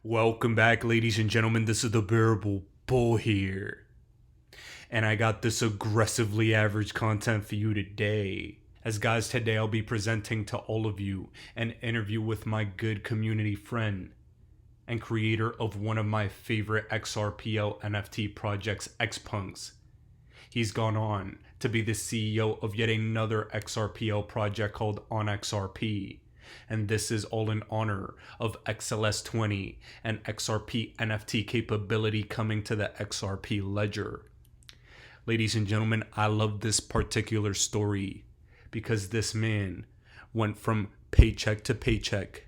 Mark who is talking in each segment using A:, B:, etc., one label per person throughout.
A: Welcome back, ladies and gentlemen. This is the Bearable Bull here. And I got this aggressively average content for you today. As guys, today I'll be presenting to all of you an interview with my good community friend and creator of one of my favorite XRPL NFT projects, Xrpunks. He's gone on to be the CEO of yet another XRPL project called Onxrp. And this is all in honor of XLS20 and XRP NFT capability coming to the XRP ledger. Ladies and gentlemen, I love this particular story because this man went from paycheck to paycheck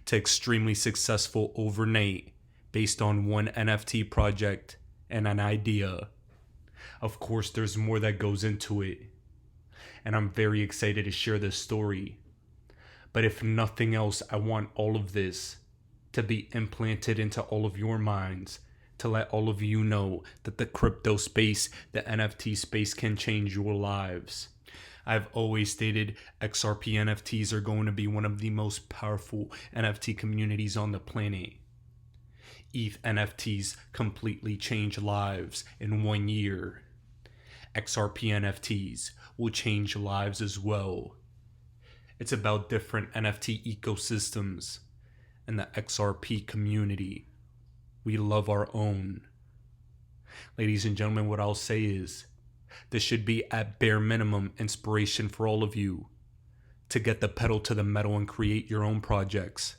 A: to extremely successful overnight based on one NFT project and an idea. Of course, there's more that goes into it, and I'm very excited to share this story. But if nothing else, I want all of this to be implanted into all of your minds, to let all of you know that the crypto space, the NFT space can change your lives. I've always stated XRP NFTs are going to be one of the most powerful NFT communities on the planet. ETH NFTs completely change lives in 1 year. XRP NFTs will change lives as well. It's about different NFT ecosystems and the XRP community. We love our own. Ladies and gentlemen, what I'll say is, this should be at bare minimum inspiration for all of you to get the pedal to the metal and create your own projects.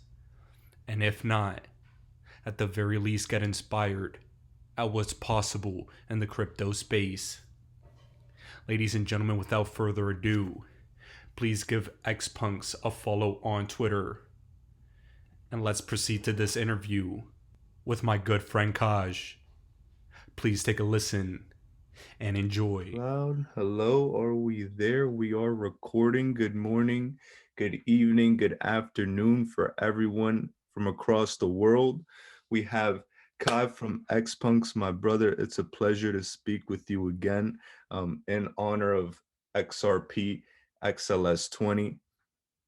A: And if not, at the very least get inspired at what's possible in the crypto space. Ladies and gentlemen, without further ado, please give Xrpunks a follow on Twitter. And let's proceed to this interview with my good friend Kaj. Please take a listen and enjoy.
B: Loud. Hello, are we there? We are recording. Good morning, good evening, good afternoon for everyone from across the world. We have Kai from Xrpunks, my brother. It's a pleasure to speak with you again in honor of XRP XLS20.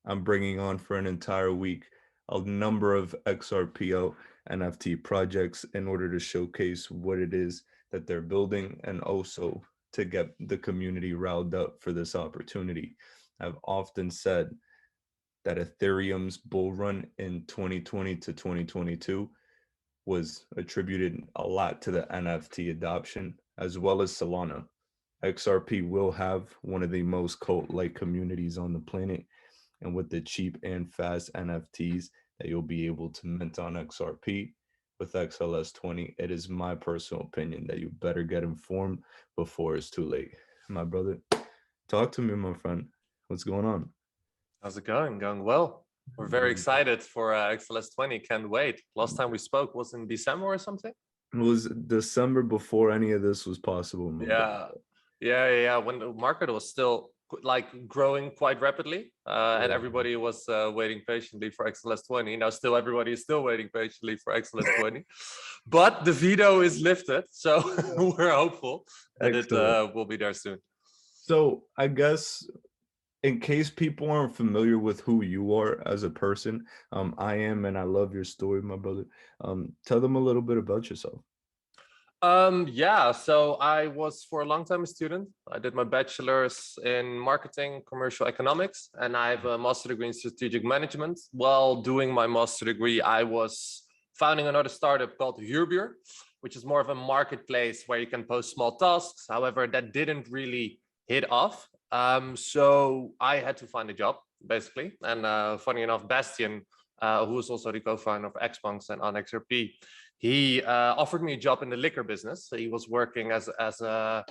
B: I'm bringing on for an entire week a number of XRPO NFT projects in order to showcase what it is that they're building and also to get the community riled up for this opportunity. I've often said that Ethereum's bull run in 2020 to 2022 was attributed a lot to the NFT adoption as well as Solana. XRP will have one of the most cult-like communities on the planet, and with the cheap and fast NFTs that you'll be able to mint on XRP with XLS20, it is my personal opinion that you better get informed before it's too late. My brother, talk to me, my friend. What's going on?
C: How's it going? Going well. We're very excited for XLS20. Can't wait. Last time we spoke was in December or something?
B: It was December before any of this was possible.
C: Yeah. When the market was still like growing quite rapidly and everybody was waiting patiently for XLS20. Now still everybody is still waiting patiently for XLS20, but the veto is lifted, so we're hopeful that it will be there soon.
B: So I guess in case people aren't familiar with who you are as a person, I am, and I love your story, my brother. Tell them a little bit about yourself.
C: Yeah, so I was for a long time a student. I did my bachelor's in marketing, commercial economics, and I have a master degree in strategic management. While doing my master degree, I was founding another startup called Xrpunks, which is more of a marketplace where you can post small tasks. However, that didn't really hit off. So I had to find a job, basically. And funny enough, Bastian, who is also the co-founder of Xrpunks and Onxrp, he offered me a job in the liquor business. He was working as a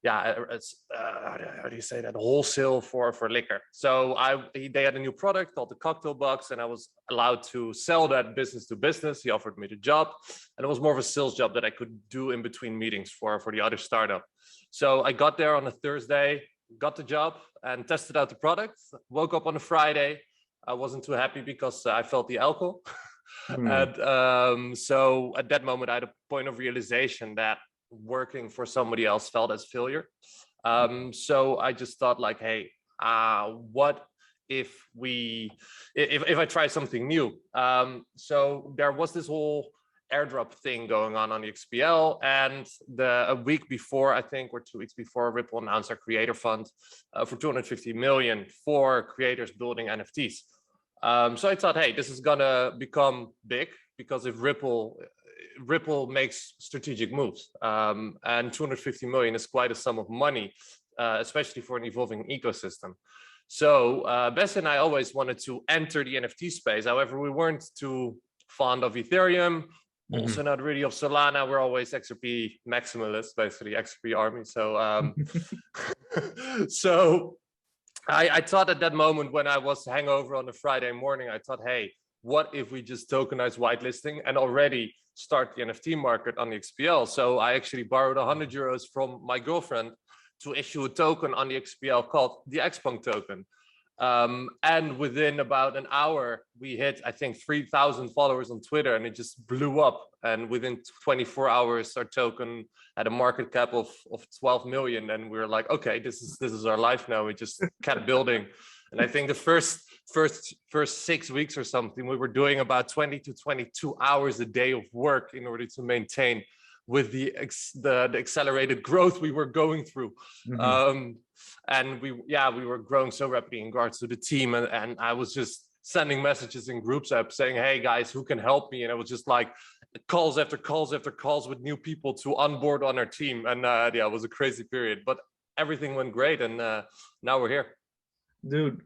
C: how do you say that, wholesale for liquor. So they had a new product called the cocktail box, and I was allowed to sell that business to business. He offered me the job, and it was more of a sales job that I could do in between meetings for the other startup. So I got there on a Thursday, got the job and tested out the product. Woke up on a Friday. I wasn't too happy because I felt the alcohol. And so at that moment, I had a point of realization that working for somebody else felt as failure. So I just thought like, hey, what if I try something new. So there was this whole airdrop thing going on the XPL, and a week before, I think, or 2 weeks before, Ripple announced our creator fund for 250 million for creators building NFTs. So I thought, hey, this is gonna become big, because if Ripple makes strategic moves, and 250 million is quite a sum of money, especially for an evolving ecosystem. So Bess and I always wanted to enter the NFT space. However, we weren't too fond of Ethereum, also not really of Solana. We're always XRP maximalists, basically XRP army. So so I thought at that moment, when I was hangover on a Friday morning, I thought, hey, what if we just tokenize whitelisting and already start the NFT market on the XPL? So I actually borrowed 100 euros from my girlfriend to issue a token on the XPL called the Xpunk token. And within about an hour, we hit, I think, 3,000 followers on Twitter, and it just blew up. And within 24 hours, our token had a market cap of 12 million. And we were like, okay, this is our life now. We just kept building. And I think the first 6 weeks or something, we were doing about 20 to 22 hours a day of work in order to maintain with the accelerated growth we were going through. And we were growing so rapidly in regards to the team, and I was just sending messages in groups app saying, hey guys, who can help me? And it was just like calls after calls after calls with new people to onboard on our team. And yeah, it was a crazy period, but everything went great, and now we're here.
B: Dude,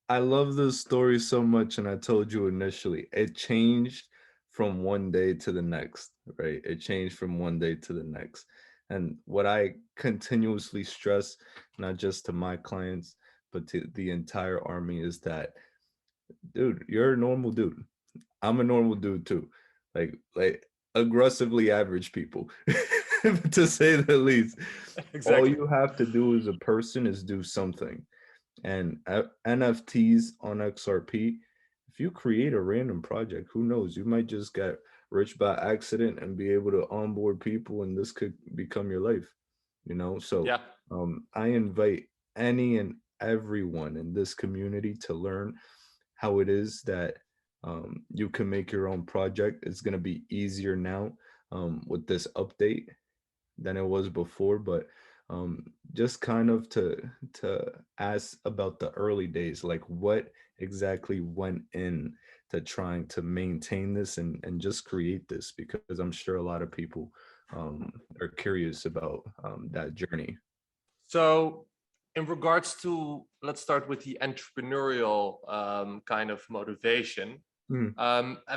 B: I love this story so much, and I told you initially, it changed from one day to the next, right? It changed from one day to the next. And what I continuously stress, not just to my clients, but to the entire army, is that, dude, you're a normal dude. I'm a normal dude too. Like aggressively average people, to say the least. Exactly. All you have to do as a person is do something. And NFTs on XRP, if you create a random project, who knows, you might just get rich by accident and be able to onboard people, and this could become your life, you know? So yeah. I invite any and everyone in this community to learn how it is that you can make your own project. It's going to be easier now with this update than it was before, but just kind of to ask about the early days, like what exactly went in to trying to maintain this and just create this, because I'm sure a lot of people are curious about that journey.
C: So in regards to, let's start with the entrepreneurial kind of motivation.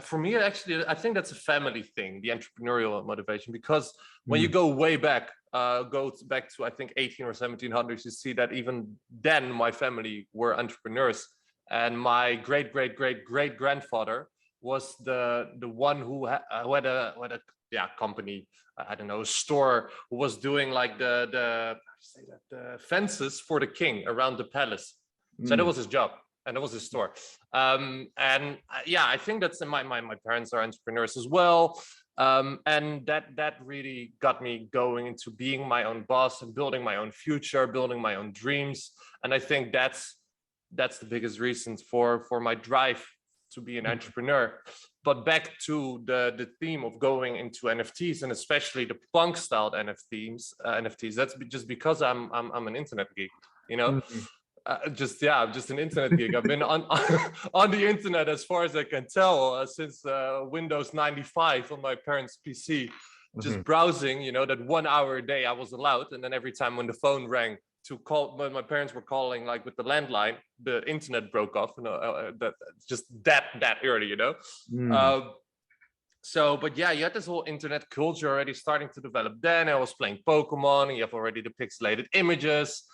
C: For me, actually, I think that's a family thing, the entrepreneurial motivation, because when you go way back, go back to, I think, 18 or 1700s, you see that even then my family were entrepreneurs. And my great grandfather was the one who had a company, I don't know, a store, who was doing like the fences for the king around the palace. So that was his job, and it was his store. And yeah, I think that's my parents are entrepreneurs as well. And that really got me going into being my own boss and building my own future, building my own dreams. And I think that's the biggest reason for my drive to be an entrepreneur. But back to the theme of going into NFTs, and especially the punk styled NFTs, that's just because I'm an internet geek, you know. I'm just an internet geek. I've been on the internet, as far as I can tell, since Windows 95 on my parents' PC, just browsing, you know, that 1 hour a day I was allowed. And then every time when the phone rang to call, when my parents were calling, like with the landline, the internet broke off, you know, that early, you know. So, but yeah, you had this whole internet culture already starting to develop then. I was playing Pokemon, and you have already the pixelated images.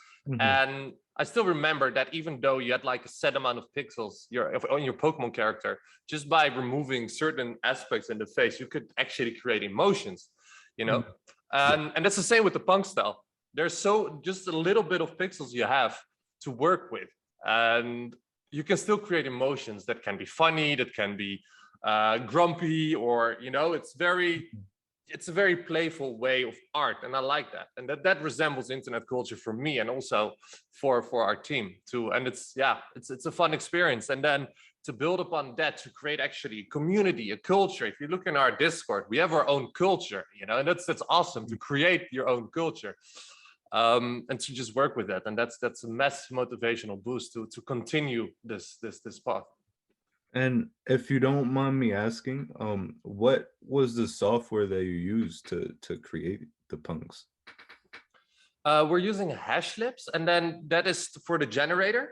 C: And I still remember that even though you had like a set amount of pixels on your Pokemon character, just by removing certain aspects in the face, you could actually create emotions, you know. And that's the same with the punk style. There's just a little bit of pixels you have to work with, and you can still create emotions that can be funny, that can be grumpy, or, you know, it's very, it's a very playful way of art, and I like that, and that resembles internet culture for me, and also for our team too. And it's a fun experience. And then to build upon that, to create actually community, a culture. If you look in our Discord, we have our own culture, you know, and that's awesome to create your own culture, and to just work with that. And that's a massive motivational boost to continue this path.
B: And if you don't mind me asking, what was the software that you used to create the punks?
C: We're using Hashlips, and then that is for the generator.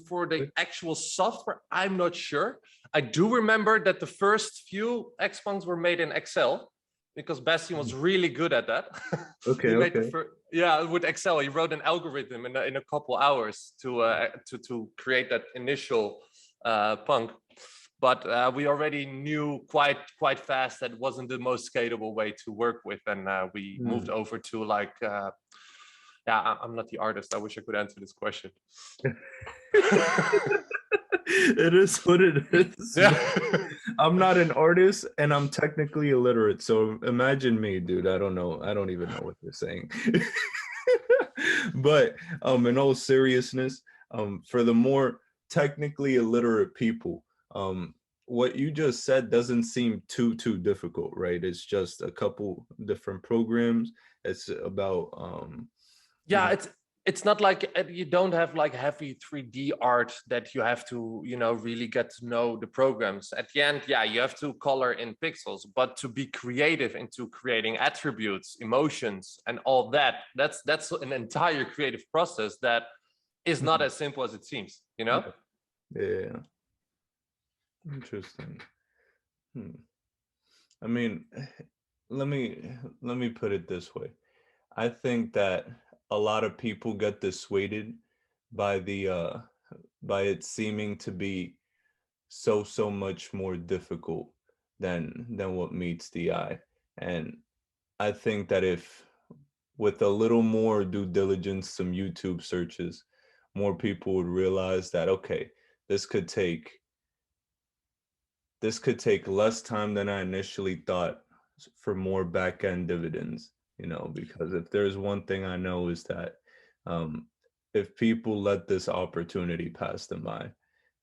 C: For the actual software, I'm not sure. I do remember that the first few Xpunks were made in Excel, because Bastian was really good at that.
B: Okay,
C: With Excel, he wrote an algorithm in a couple hours to create that initial punk. But we already knew quite fast that it wasn't the most scalable way to work with, and we moved over to like. I'm not the artist. I wish I could answer this question.
B: It is what it is.
C: Yeah.
B: I'm not an artist, and I'm technically illiterate. So imagine me, dude. I don't know. I don't even know what they're saying. But in all seriousness, for the more technically illiterate people, what you just said doesn't seem too difficult, right? It's just a couple different programs. It's about
C: it's not like you don't have like heavy 3D art that you have to, you know, really get to know the programs. At the end, you have to color in pixels, but to be creative into creating attributes, emotions, and all that's an entire creative process that is not as simple as it seems, you know?
B: Yeah. Interesting. I mean, let me put it this way. I think that a lot of people get dissuaded by by it seeming to be so much more difficult than what meets the eye. And I think that if with a little more due diligence, some YouTube searches, more people would realize that, okay, this could take less time than I initially thought for more back end dividends. You know, because if there's one thing I know is that if people let this opportunity pass them by,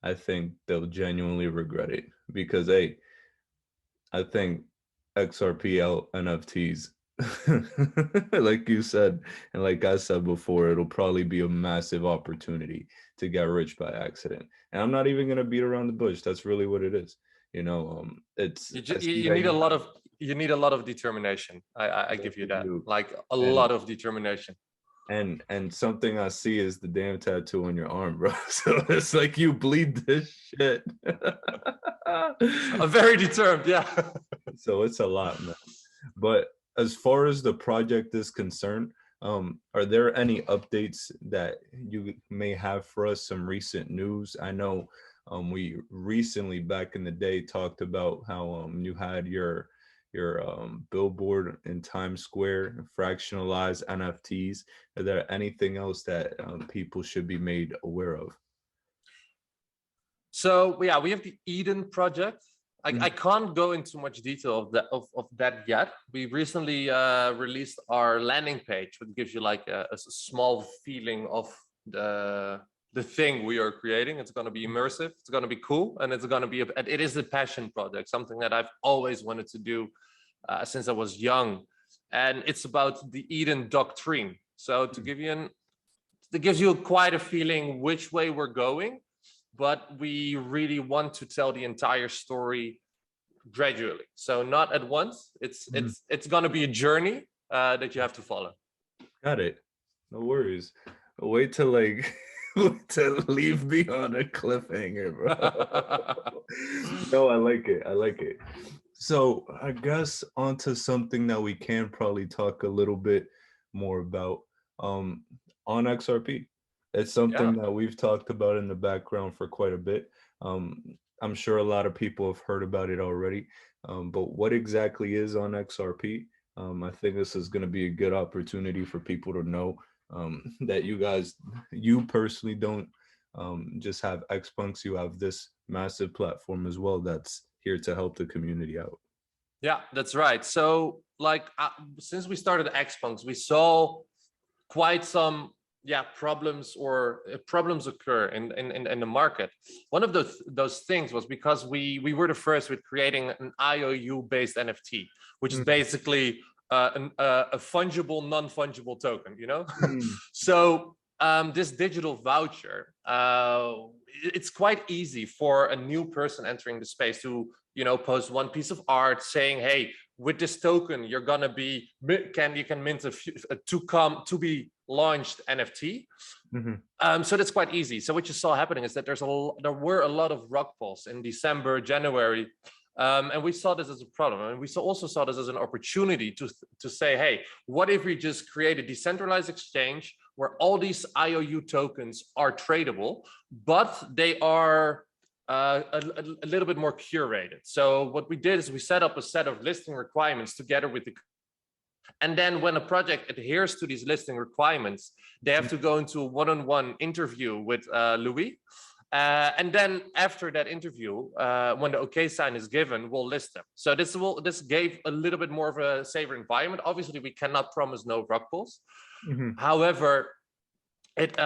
B: I think they'll genuinely regret it. Because hey, I think XRP NFTs, like you said, and like I said before, it'll probably be a massive opportunity to get rich by accident. And I'm not even gonna beat around the bush. That's really what it is. You know, it's
C: you need a lot of determination. I give you that, like a lot of determination.
B: And something I see is the damn tattoo on your arm, bro. So it's like you bleed this shit.
C: I'm very determined, yeah.
B: So it's a lot, man. But as far as the project is concerned, are there any updates that you may have for us? Some recent news? I know we recently, back in the day, talked about how you had your billboard in Times Square, fractionalized NFTs. Are there anything else that people should be made aware of?
C: So we have the Eden project. I can't go into much detail of that yet. We recently released our landing page, which gives you like a small feeling of the thing we are creating. It's going to be immersive, it's going to be cool, and it's going to be it is a passion project, something that I've always wanted to do since I was young. And it's about the Eden doctrine. So to give you it gives you quite a feeling which way we're going, but we really want to tell the entire story gradually. So not at once. It's going to be a journey that you have to follow.
B: Got it. No worries. Wait till like to leave me on a cliffhanger, bro. No, I like it. I like it. So I guess onto something that we can probably talk a little bit more about on XRP. It's something that we've talked about in the background for quite a bit. I'm sure a lot of people have heard about it already, but what exactly is on XRP? I think this is going to be a good opportunity for people to know that you personally don't just have Xpunks, you have this massive platform as well that's here to help the community out.
C: Yeah, that's right. So like since we started Xrpunks, we saw quite some problems problems occur in the market. One of those things was because we were the first with creating an IOU based NFT, which is basically a fungible non-fungible token, you know. So this digital voucher, it's quite easy for a new person entering the space to, you know, post one piece of art saying, hey, with this token you're gonna be you can mint a to be launched NFT. So that's quite easy. So what you saw happening is that there were a lot of rug pulls in December, January, and we saw this as a problem, and we also saw this as an opportunity to say, hey, what if we just create a decentralized exchange where all these IOU tokens are tradable, but they are a little bit more curated. So what we did is we set up a set of listing requirements together with the, and then when a project adheres to these listing requirements, they have to go into a one-on-one interview with Louis. And then after that interview, when the OK sign is given, we'll list them. So this gave a little bit more of a safer environment. Obviously, we cannot promise no rug pulls. However, it's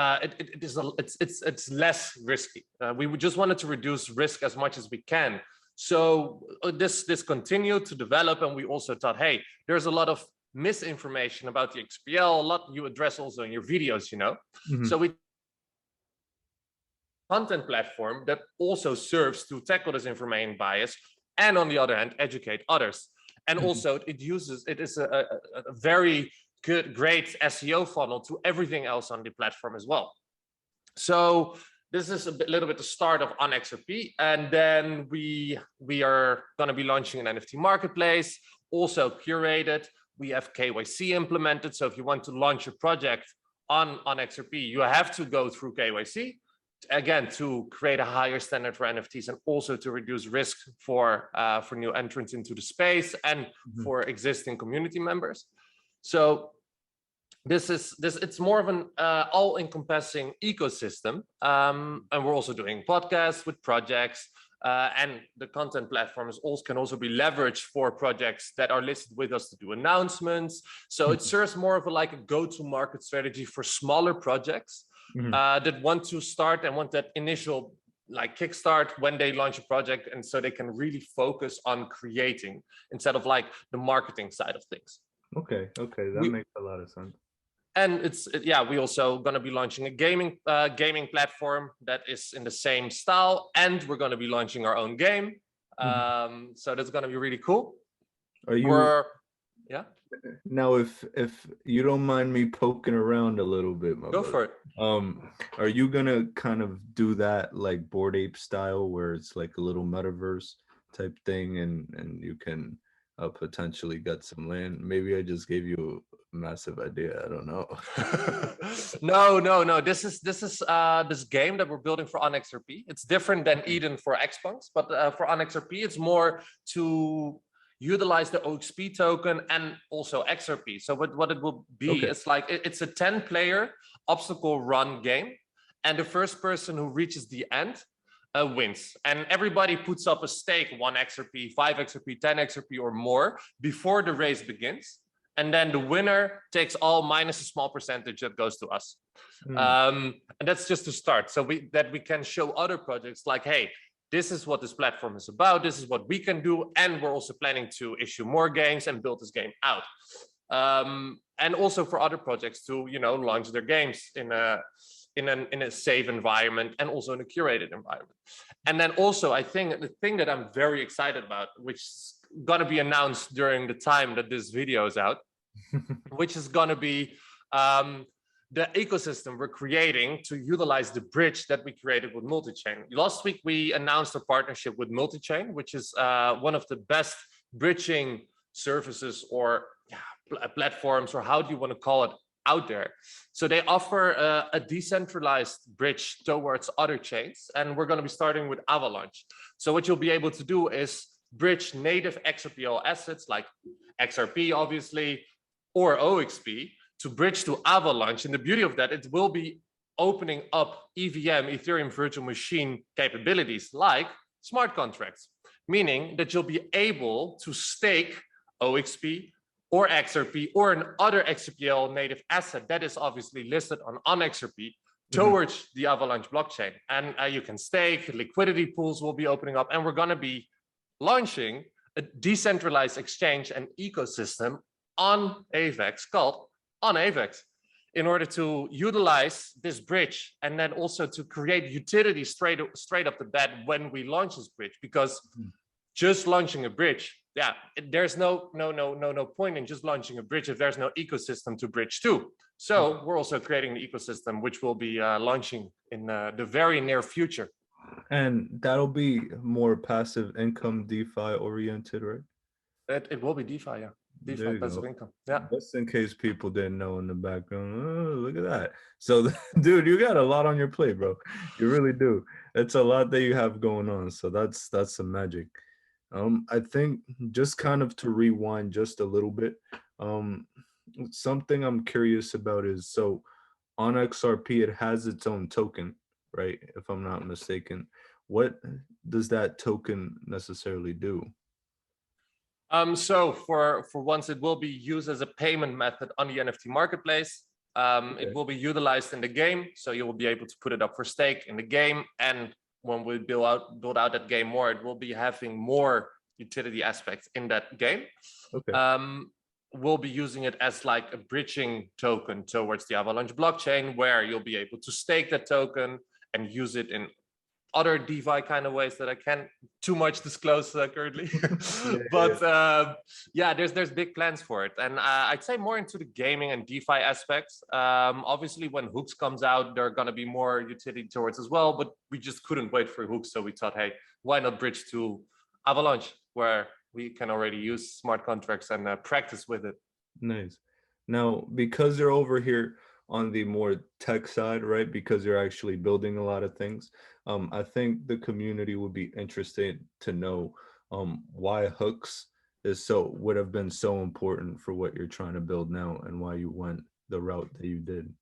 C: less risky. We just wanted to reduce risk as much as we can. So this continued to develop, and we also thought, hey, there's a lot of misinformation about the XPL, a lot you address also in your videos, you know. So we content platform that also serves to tackle this information bias, and on the other hand, educate others. And also it is a very great SEO funnel to everything else on the platform as well. So this is little bit the start of Onxrp, and then we are going to be launching an NFT marketplace, also curated. We have KYC implemented, so if you want to launch a project on Xrp, you have to go through KYC, again, to create a higher standard for NFTs, and also to reduce risk for new entrants into the space, and for existing community members. So it's more of an all-encompassing ecosystem, and we're also doing podcasts with projects, and the content platforms can also be leveraged for projects that are listed with us to do announcements. So it serves more of a go-to-market strategy for smaller projects that want to start and want that initial kickstart when they launch a project, and so they can really focus on creating instead of the marketing side of things.
B: Okay, that makes a lot of sense.
C: And we also going to be launching a gaming platform that is in the same style, and we're going to be launching our own game. So that's going to be really cool.
B: Are you? Now, if you don't mind me poking around a little bit,
C: go for it.
B: Are you gonna kind of do that like Bored Ape style, where it's like a little metaverse type thing, and you can potentially get some land? Maybe I just gave you a massive idea. I don't know.
C: No. This is this game that we're building for Onxrp. It's different than Eden for Xrpunks, but for Onxrp, it's more to utilize the OXP token and also XRP. So what it will be, it's a 10-player obstacle run game, and the first person who reaches the end wins. And everybody puts up a stake, 1 XRP, 5 XRP, 10 XRP or more before the race begins. And then the winner takes all minus a small percentage that goes to us. And that's just to start. So that we can show other projects like, hey, this is what this platform is about. This is what we can do. And we're also planning to issue more games and build this game out. And also for other projects to, launch their games in a safe environment and also in a curated environment. And then also, I think the thing that I'm very excited about, which is going to be announced during the time that this video is out, which is going to be the ecosystem we're creating to utilize the bridge that we created with Multichain. Last week, we announced a partnership with Multichain, which is one of the best bridging services or platforms, or how do you want to call it, out there. So they offer a decentralized bridge towards other chains, and we're going to be starting with Avalanche. So what you'll be able to do is bridge native XRPL assets like XRP, obviously, or OXP, to bridge to Avalanche. And the beauty of that, it will be opening up EVM, Ethereum Virtual Machine capabilities like smart contracts. meaning that you'll be able to stake OXP or XRP or another XRPL native asset that is obviously listed on Onxrp towards the Avalanche blockchain. And you can stake, liquidity pools will be opening up, and we're going to be launching a decentralized exchange and ecosystem on AVAX called OnAVAX in order to utilize this bridge and then also to create utility straight up the bat when we launch this bridge, because just launching a bridge, there's no point in just launching a bridge if there's no ecosystem to bridge to. So we're also creating the ecosystem, which will be launching in the very near future.
B: And that'll be more passive income, DeFi oriented, right?
C: It will be DeFi, yeah. DeFi, passive income. Yeah.
B: Just in case people didn't know in the background. Oh, look at that. So, dude, you got a lot on your plate, bro. You really do. It's a lot that you have going on. So that's some magic. I think just kind of to rewind just a little bit, something I'm curious about is, so on XRP, it has its own token, right? If I'm not mistaken. What does that token necessarily do?
C: So for once, it will be used as a payment method on the NFT marketplace. It will be utilized in the game, so you will be able to put it up for stake in the game. And when we build out that game more, it will be having more utility aspects in that game. We'll be using it as like a bridging token towards the Avalanche blockchain, where you'll be able to stake that token and use it in other DeFi kind of ways that I can't too much disclose currently. There's big plans for it. And I'd say more into the gaming and DeFi aspects. Obviously, when Hooks comes out, there are going to be more utility towards as well, but we just couldn't wait for Hooks. So we thought, hey, why not bridge to Avalanche, where we can already use smart contracts and practice with it.
B: Nice. Now, because you're over here on the more tech side, right? Because you're actually building a lot of things. I think the community would be interested to know why Hooks would have been so important for what you're trying to build now, and why you went the route that you did.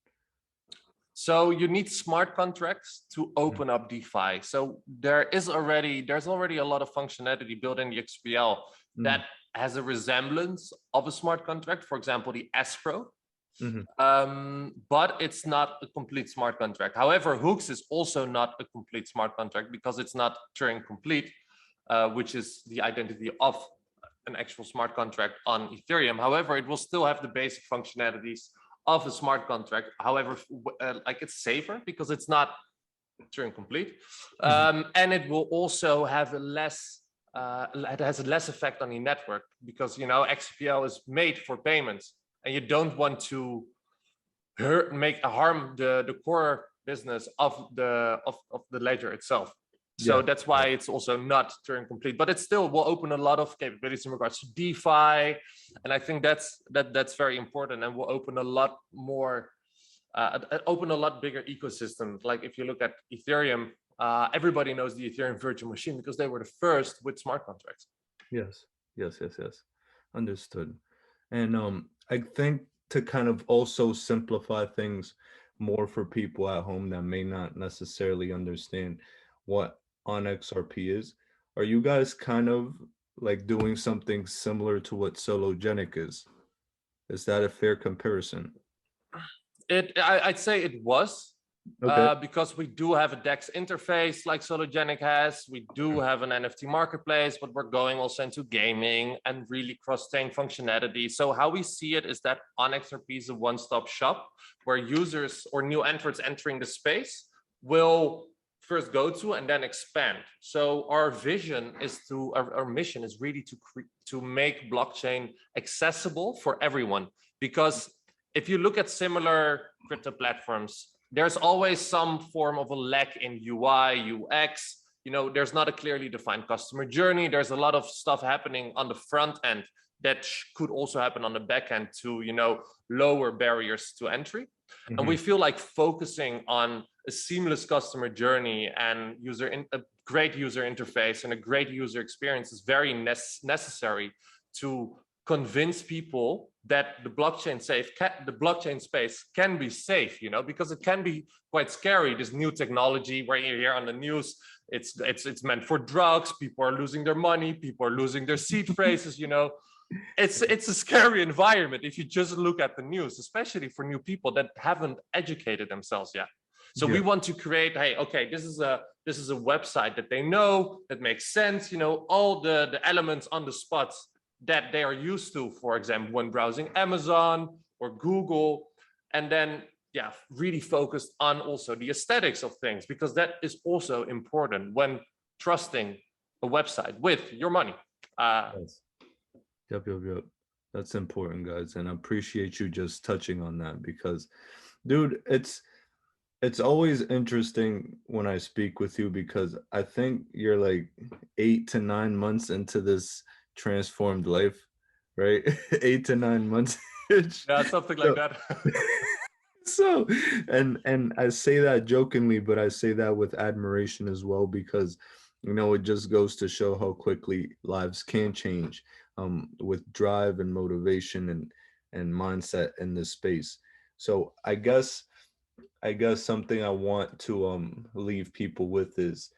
C: So you need smart contracts to open up DeFi. So there's already a lot of functionality built in the XPL that has a resemblance of a smart contract. For example, the Escrow. But it's not a complete smart contract. However, Hooks is also not a complete smart contract because it's not Turing complete, which is the identity of an actual smart contract on Ethereum. However, it will still have the basic functionalities of a smart contract. However, like it's safer because it's not Turing complete, and it will also have it has a less effect on the network because XPL is made for payments. And you don't want to harm the core business of the ledger itself. So that's why it's also not Turing complete, but it still will open a lot of capabilities in regards to DeFi, and I think that's very important, and will open a lot more, open a lot bigger ecosystem. Like if you look at Ethereum, everybody knows the Ethereum virtual machine because they were the first with smart contracts.
B: Yes. Understood. And I think to kind of also simplify things more for people at home that may not necessarily understand what OnXrp is, are you guys kind of like doing something similar to what Sologenic is? Is that a fair comparison?
C: I'd say it was. Because we do have a DEX interface like Sologenic has. We do have an NFT marketplace, but we're going also into gaming and really cross-chain functionality. So how we see it is that OnXrp is a one-stop shop where users or new entrants entering the space will first go to and then expand. So our vision is our mission is really to make blockchain accessible for everyone. Because if you look at similar crypto platforms, there's always some form of a lack in UI, UX. There's not a clearly defined customer journey. There's a lot of stuff happening on the front end that could also happen on the back end to, lower barriers to entry. And we feel like focusing on a seamless customer journey and a great user interface and a great user experience is very necessary to convince people that the blockchain space can be safe, because it can be quite scary. This new technology where you hear on the news, it's meant for drugs. People are losing their money. People are losing their seed phrases. It's a scary environment if you just look at the news, especially for new people that haven't educated themselves yet. So we want to create, hey, okay, this is a website that they know, that makes sense, all the elements on the spots that they are used to, for example, when browsing Amazon or Google, and then really focused on also the aesthetics of things, because that is also important when trusting a website with your money.
B: Yes. Yep. That's important, guys, and I appreciate you just touching on that, because, dude, it's always interesting when I speak with you, because I think you're like 8 to 9 months into this transformed life, right? 8 to 9 months.
C: Yeah, something like that.
B: So, and I say that jokingly, but I say that with admiration as well, because it just goes to show how quickly lives can change, with drive and motivation and mindset in this space. So I guess something I want to leave people with is,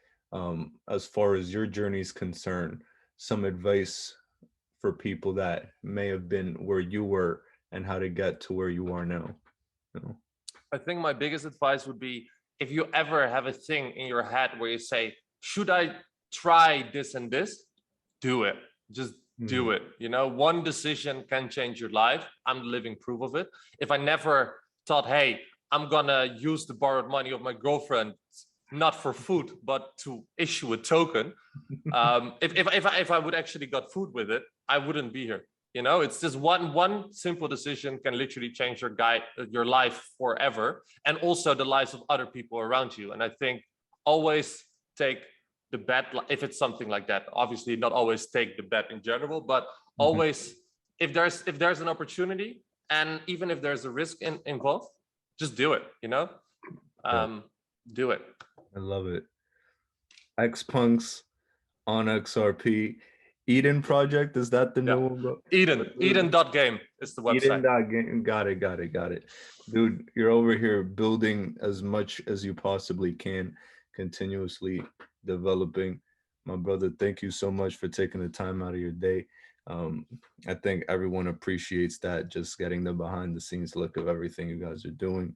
B: as far as your journey is concerned, some advice for people that may have been where you were and how to get to where you are now.
C: I think my biggest advice would be, if you ever have a thing in your head where you say, should I try this and this? Do it. Just do it. One decision can change your life. I'm the living proof of it. If I never thought, hey, I'm gonna use the borrowed money of my girlfriend, not for food, but to issue a token. If I would actually got food with it, I wouldn't be here. It's just one simple decision can literally change your life forever, and also the lives of other people around you. And I think always take the bet if it's something like that. Obviously, not always take the bet in general, but always, if there's an opportunity, and even if there's a risk involved, just do it. Do it.
B: I love it. Xpunks on XRP. Eden Project, is that the new one, bro?
C: Eden.game is the website.
B: Eden.game. Got it. Dude, you're over here building as much as you possibly can, continuously developing. My brother, thank you so much for taking the time out of your day. I think everyone appreciates that, just getting the behind the scenes look of everything you guys are doing.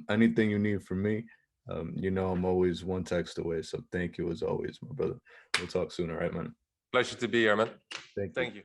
B: Anything you need from me, I'm always one text away. So thank you as always, my brother. We'll talk soon. All right, man.
C: Pleasure to be here, man.
B: Thank you.
C: Thank you.